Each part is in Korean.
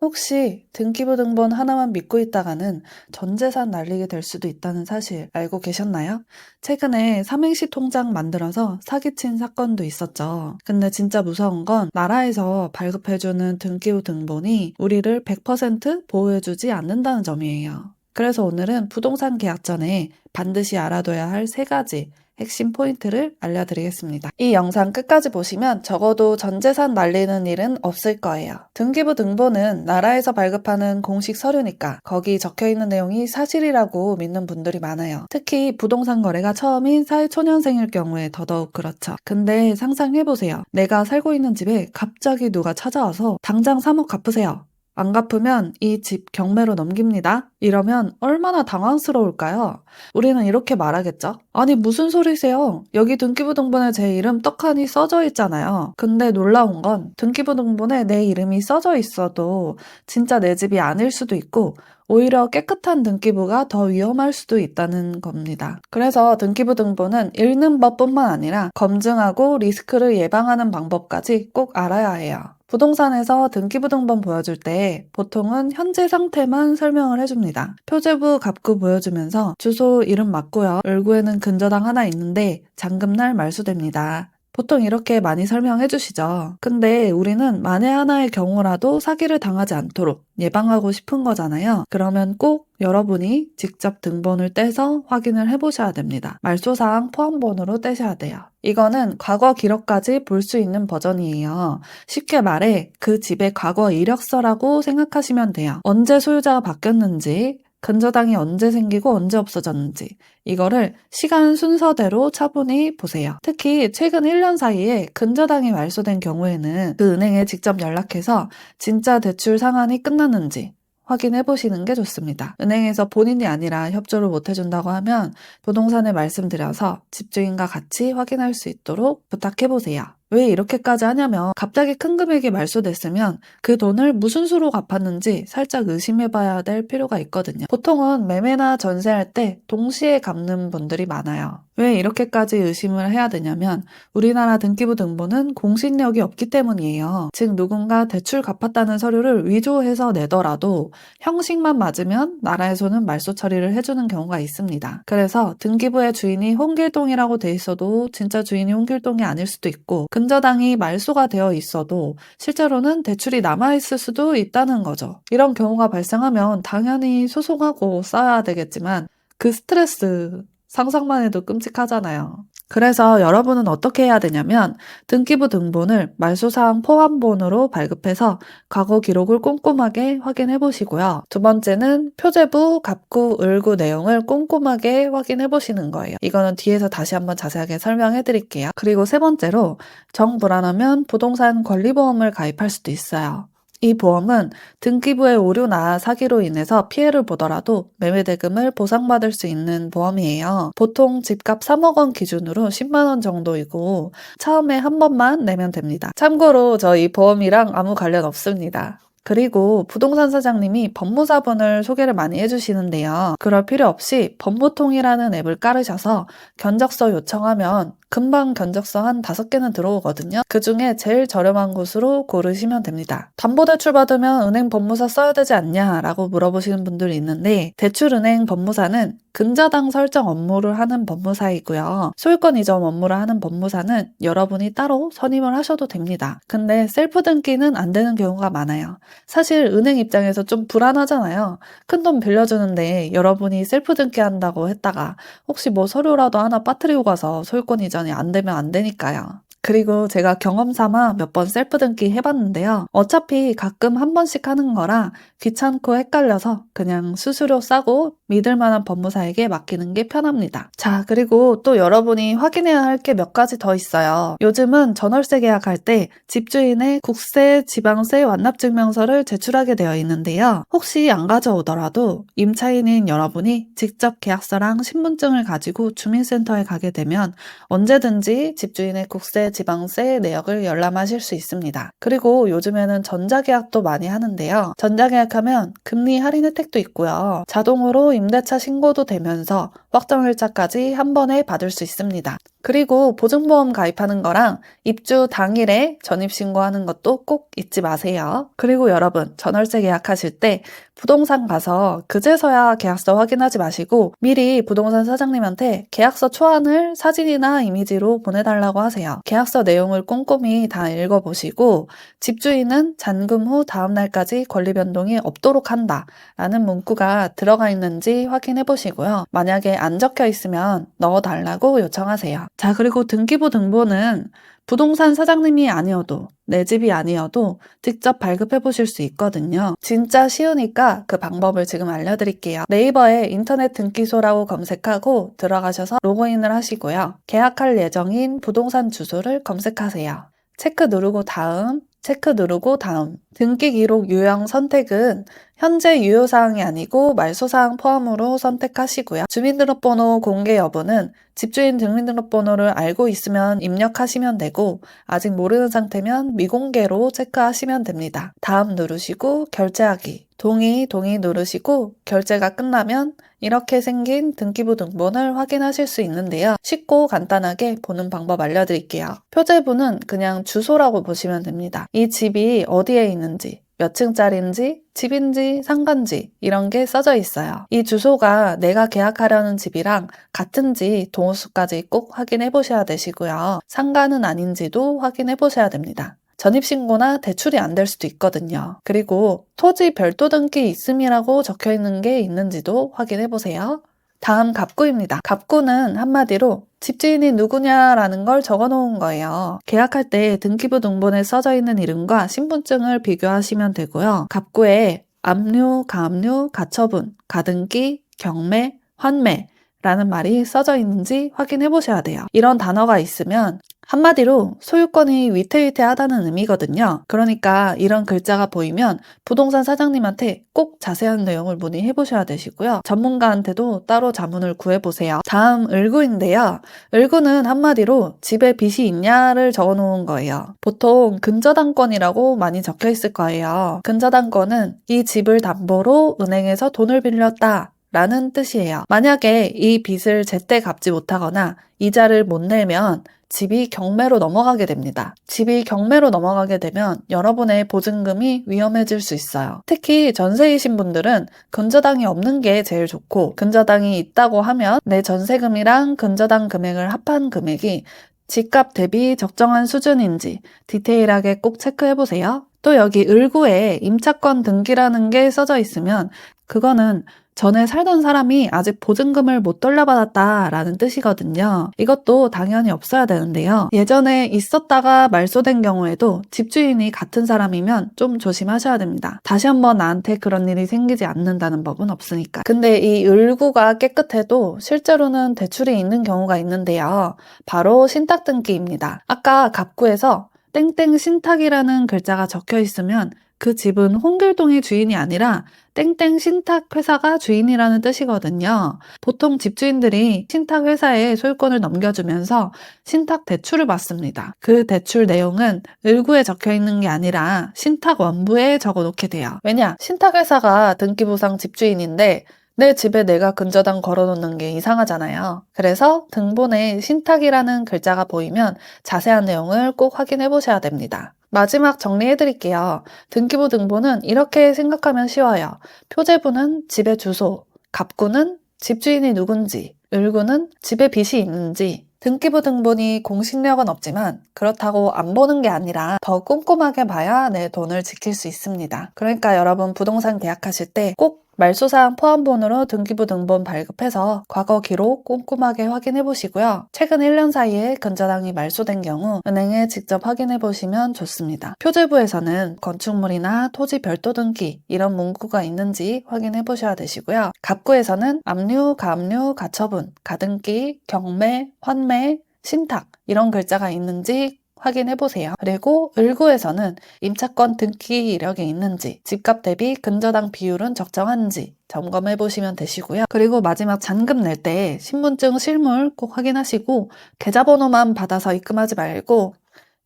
혹시 등기부등본 하나만 믿고 있다가는 전 재산 날리게 될 수도 있다는 사실 알고 계셨나요? 최근에 삼행시 통장 만들어서 사기친 사건도 있었죠. 근데 진짜 무서운 건 나라에서 발급해주는 등기부등본이 우리를 100% 보호해주지 않는다는 점이에요. 그래서 오늘은 부동산 계약 전에 반드시 알아둬야 할 세 가지 핵심 포인트를 알려드리겠습니다. 이 영상 끝까지 보시면 적어도 전 재산 날리는 일은 없을 거예요. 등기부 등본은 나라에서 발급하는 공식 서류니까 거기 적혀있는 내용이 사실이라고 믿는 분들이 많아요. 특히 부동산 거래가 처음인 사회초년생일 경우에 더더욱 그렇죠. 근데 상상해보세요. 내가 살고 있는 집에 갑자기 누가 찾아와서 당장 3억 갚으세요. 안 갚으면 이 집 경매로 넘깁니다. 이러면 얼마나 당황스러울까요? 우리는 이렇게 말하겠죠? 아니 무슨 소리세요? 여기 등기부등본에 제 이름 떡하니 써져 있잖아요. 근데 놀라운 건 등기부등본에 내 이름이 써져 있어도 진짜 내 집이 아닐 수도 있고 오히려 깨끗한 등기부가 더 위험할 수도 있다는 겁니다. 그래서 등기부등본은 읽는 법뿐만 아니라 검증하고 리스크를 예방하는 방법까지 꼭 알아야 해요. 부동산에서 등기부등본 보여줄 때 보통은 현재 상태만 설명을 해줍니다. 표제부 갑구 보여주면서 주소 이름 맞고요. 을구에는 근저당 하나 있는데 잔금날 말소됩니다. 보통 이렇게 많이 설명해 주시죠. 근데 우리는 만에 하나의 경우라도 사기를 당하지 않도록 예방하고 싶은 거잖아요. 그러면 꼭 여러분이 직접 등본을 떼서 확인을 해보셔야 됩니다. 말소사항 포함본으로 떼셔야 돼요. 이거는 과거 기록까지 볼 수 있는 버전이에요. 쉽게 말해 그 집의 과거 이력서라고 생각하시면 돼요. 언제 소유자가 바뀌었는지, 근저당이 언제 생기고 언제 없어졌는지 이거를 시간 순서대로 차분히 보세요. 특히 최근 1년 사이에 근저당이 말소된 경우에는 그 은행에 직접 연락해서 진짜 대출 상환이 끝났는지 확인해 보시는 게 좋습니다. 은행에서 본인이 아니라 협조를 못 해준다고 하면 부동산에 말씀드려서 집주인과 같이 확인할 수 있도록 부탁해 보세요. 왜 이렇게까지 하냐면 갑자기 큰 금액이 말소됐으면 그 돈을 무슨 수로 갚았는지 살짝 의심해봐야 될 필요가 있거든요. 보통은 매매나 전세할 때 동시에 갚는 분들이 많아요. 왜 이렇게까지 의심을 해야 되냐면 우리나라 등기부등본은 공신력이 없기 때문이에요. 즉 누군가 대출 갚았다는 서류를 위조해서 내더라도 형식만 맞으면 나라에서는 말소 처리를 해주는 경우가 있습니다. 그래서 등기부의 주인이 홍길동이라고 돼 있어도 진짜 주인이 홍길동이 아닐 수도 있고 근저당이 말소가 되어 있어도 실제로는 대출이 남아있을 수도 있다는 거죠. 이런 경우가 발생하면 당연히 소송하고 싸워야 되겠지만 그 스트레스 상상만 해도 끔찍하잖아요. 그래서 여러분은 어떻게 해야 되냐면 등기부 등본을 말소사항 포함본으로 발급해서 과거 기록을 꼼꼼하게 확인해 보시고요. 두 번째는 표제부, 갑구, 을구 내용을 꼼꼼하게 확인해 보시는 거예요. 이거는 뒤에서 다시 한번 자세하게 설명해 드릴게요. 그리고 세 번째로 정불안하면 부동산 권리보험을 가입할 수도 있어요. 이 보험은 등기부의 오류나 사기로 인해서 피해를 보더라도 매매대금을 보상받을 수 있는 보험이에요. 보통 집값 3억 원 기준으로 10만 원 정도이고 처음에 한 번만 내면 됩니다. 참고로 저 이 보험이랑 아무 관련 없습니다. 그리고 부동산 사장님이 법무사분을 소개를 많이 해주시는데요. 그럴 필요 없이 법무통이라는 앱을 깔으셔서 견적서 요청하면 금방 견적서 한 5개는 들어오거든요. 그 중에 제일 저렴한 곳으로 고르시면 됩니다. 담보대출 받으면 은행 법무사 써야 되지 않냐 라고 물어보시는 분들이 있는데 대출은행 법무사는 근저당 설정 업무를 하는 법무사이고요. 소유권 이전 업무를 하는 법무사는 여러분이 따로 선임을 하셔도 됩니다. 근데 셀프 등기는 안 되는 경우가 많아요. 사실 은행 입장에서 좀 불안하잖아요. 큰돈 빌려주는데 여러분이 셀프 등기한다고 했다가 혹시 뭐 서류라도 하나 빠뜨리고 가서 소유권 이전이 안 되면 안 되니까요. 그리고 제가 경험 삼아 몇 번 셀프 등기 해봤는데요. 어차피 가끔 한 번씩 하는 거라 귀찮고 헷갈려서 그냥 수수료 싸고 믿을 만한 법무사에게 맡기는 게 편합니다. 자, 그리고 또 여러분이 확인해야 할 게 몇 가지 더 있어요. 요즘은 전월세 계약할 때 집주인의 국세, 지방세 완납증명서를 제출하게 되어 있는데요. 혹시 안 가져오더라도 임차인인 여러분이 직접 계약서랑 신분증을 가지고 주민센터에 가게 되면 언제든지 집주인의 국세, 지방세 내역을 열람하실 수 있습니다. 그리고 요즘에는 전자계약도 많이 하는데요. 전자계약하면 금리 할인 혜택도 있고요. 자동으로 임대차 신고도 되면서 확정일자까지 한 번에 받을 수 있습니다. 그리고 보증보험 가입하는 거랑 입주 당일에 전입신고하는 것도 꼭 잊지 마세요. 그리고 여러분, 전월세 계약하실 때 부동산 가서 그제서야 계약서 확인하지 마시고 미리 부동산 사장님한테 계약서 초안을 사진이나 이미지로 보내달라고 하세요. 계약서 내용을 꼼꼼히 다 읽어보시고 집주인은 잔금 후 다음 날까지 권리 변동이 없도록 한다 라는 문구가 들어가 있는지 확인해 보시고요. 만약에 안 적혀 있으면 넣어달라고 요청하세요. 자, 그리고 등기부 등본은 부동산 사장님이 아니어도 내 집이 아니어도 직접 발급해 보실 수 있거든요. 진짜 쉬우니까 그 방법을 지금 알려드릴게요. 네이버에 인터넷 등기소라고 검색하고 들어가셔서 로그인을 하시고요. 계약할 예정인 부동산 주소를 검색하세요. 체크 누르고 다음, 체크 누르고 다음. 등기 기록 유형 선택은 현재 유효사항이 아니고 말소사항 포함으로 선택하시고요. 주민등록번호 공개 여부는 집주인 주민등록번호를 알고 있으면 입력하시면 되고 아직 모르는 상태면 미공개로 체크하시면 됩니다. 다음 누르시고 결제하기. 동의 누르시고 결제가 끝나면 이렇게 생긴 등기부 등본을 확인하실 수 있는데요. 쉽고 간단하게 보는 방법 알려드릴게요. 표제부는 그냥 주소라고 보시면 됩니다. 이 집이 어디에 있는지, 몇 층짜리인지, 집인지, 상가인지 이런 게 써져 있어요. 이 주소가 내가 계약하려는 집이랑 같은지 동호수까지 꼭 확인해 보셔야 되시고요. 상가는 아닌지도 확인해 보셔야 됩니다. 전입신고나 대출이 안 될 수도 있거든요. 그리고 토지 별도 등기 있음이라고 적혀 있는 게 있는지도 확인해 보세요. 다음 갑구입니다. 갑구는 한마디로 집주인이 누구냐라는 걸 적어 놓은 거예요. 계약할 때 등기부 등본에 써져 있는 이름과 신분증을 비교하시면 되고요. 갑구에 압류, 가압류, 가처분, 가등기, 경매, 환매 라는 말이 써져 있는지 확인해 보셔야 돼요. 이런 단어가 있으면 한마디로 소유권이 위태위태하다는 의미거든요. 그러니까 이런 글자가 보이면 부동산 사장님한테 꼭 자세한 내용을 문의해 보셔야 되시고요. 전문가한테도 따로 자문을 구해보세요. 다음 을구인데요. 을구는 한마디로 집에 빚이 있냐를 적어 놓은 거예요. 보통 근저당권이라고 많이 적혀 있을 거예요. 근저당권은 이 집을 담보로 은행에서 돈을 빌렸다 라는 뜻이에요. 만약에 이 빚을 제때 갚지 못하거나 이자를 못 내면 집이 경매로 넘어가게 됩니다. 집이 경매로 넘어가게 되면 여러분의 보증금이 위험해질 수 있어요. 특히 전세이신 분들은 근저당이 없는 게 제일 좋고 근저당이 있다고 하면 내 전세금이랑 근저당 금액을 합한 금액이 집값 대비 적정한 수준인지 디테일하게 꼭 체크해보세요. 또 여기 을구에 임차권 등기라는 게 써져 있으면 그거는 전에 살던 사람이 아직 보증금을 못 돌려받았다라는 뜻이거든요. 이것도 당연히 없어야 되는데요. 예전에 있었다가 말소된 경우에도 집주인이 같은 사람이면 좀 조심하셔야 됩니다. 다시 한번 나한테 그런 일이 생기지 않는다는 법은 없으니까. 근데 이 을구가 깨끗해도 실제로는 대출이 있는 경우가 있는데요. 바로 신탁등기입니다. 아까 갑구에서 땡땡 신탁이라는 글자가 적혀 있으면 그 집은 홍길동이 주인이 아니라 땡땡 신탁회사가 주인이라는 뜻이거든요. 보통 집주인들이 신탁회사에 소유권을 넘겨주면서 신탁 대출을 받습니다. 그 대출 내용은 을구에 적혀 있는 게 아니라 신탁 원부에 적어 놓게 돼요. 왜냐? 신탁회사가 등기부상 집주인인데 내 집에 내가 근저당 걸어놓는 게 이상하잖아요. 그래서 등본에 신탁이라는 글자가 보이면 자세한 내용을 꼭 확인해 보셔야 됩니다. 마지막 정리해 드릴게요. 등기부 등본은 이렇게 생각하면 쉬워요. 표제부는 집의 주소, 갑구는 집주인이 누군지, 을구는 집에 빚이 있는지, 등기부 등본이 공신력은 없지만 그렇다고 안 보는 게 아니라 더 꼼꼼하게 봐야 내 돈을 지킬 수 있습니다. 그러니까 여러분 부동산 계약하실 때 꼭 말소사항 포함본으로 등기부 등본 발급해서 과거 기록 꼼꼼하게 확인해 보시고요. 최근 1년 사이에 근저당이 말소된 경우 은행에 직접 확인해 보시면 좋습니다. 표제부에서는 건축물이나 토지 별도 등기 이런 문구가 있는지 확인해 보셔야 되시고요. 갑구에서는 압류, 가압류, 가처분, 가등기, 경매, 환매, 신탁 이런 글자가 있는지 확인해보세요. 그리고 을구에서는 임차권 등기 이력이 있는지, 집값 대비 근저당 비율은 적정한지 점검해보시면 되시고요. 그리고 마지막 잔금 낼 때 신분증 실물 꼭 확인하시고 계좌번호만 받아서 입금하지 말고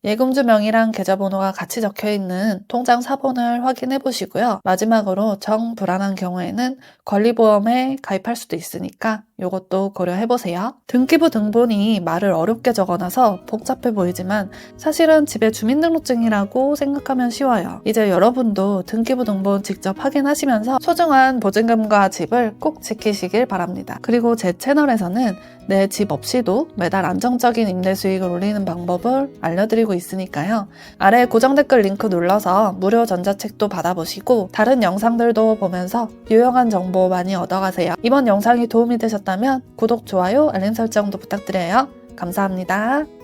예금주 명의랑 계좌번호가 같이 적혀있는 통장 사본을 확인해 보시고요. 마지막으로 정 불안한 경우에는 권리보험에 가입할 수도 있으니까 이것도 고려해 보세요. 등기부 등본이 말을 어렵게 적어놔서 복잡해 보이지만 사실은 집에 주민등록증이라고 생각하면 쉬워요. 이제 여러분도 등기부 등본 직접 확인하시면서 소중한 보증금과 집을 꼭 지키시길 바랍니다. 그리고 제 채널에서는 내 집 없이도 매달 안정적인 임대 수익을 올리는 방법을 알려드리고 있으니까요. 아래 고정 댓글 링크 눌러서 무료 전자책도 받아보시고 다른 영상들도 보면서 유용한 정보 많이 얻어가세요. 이번 영상이 도움이 되셨다면 구독, 좋아요, 알림 설정도 부탁드려요. 감사합니다.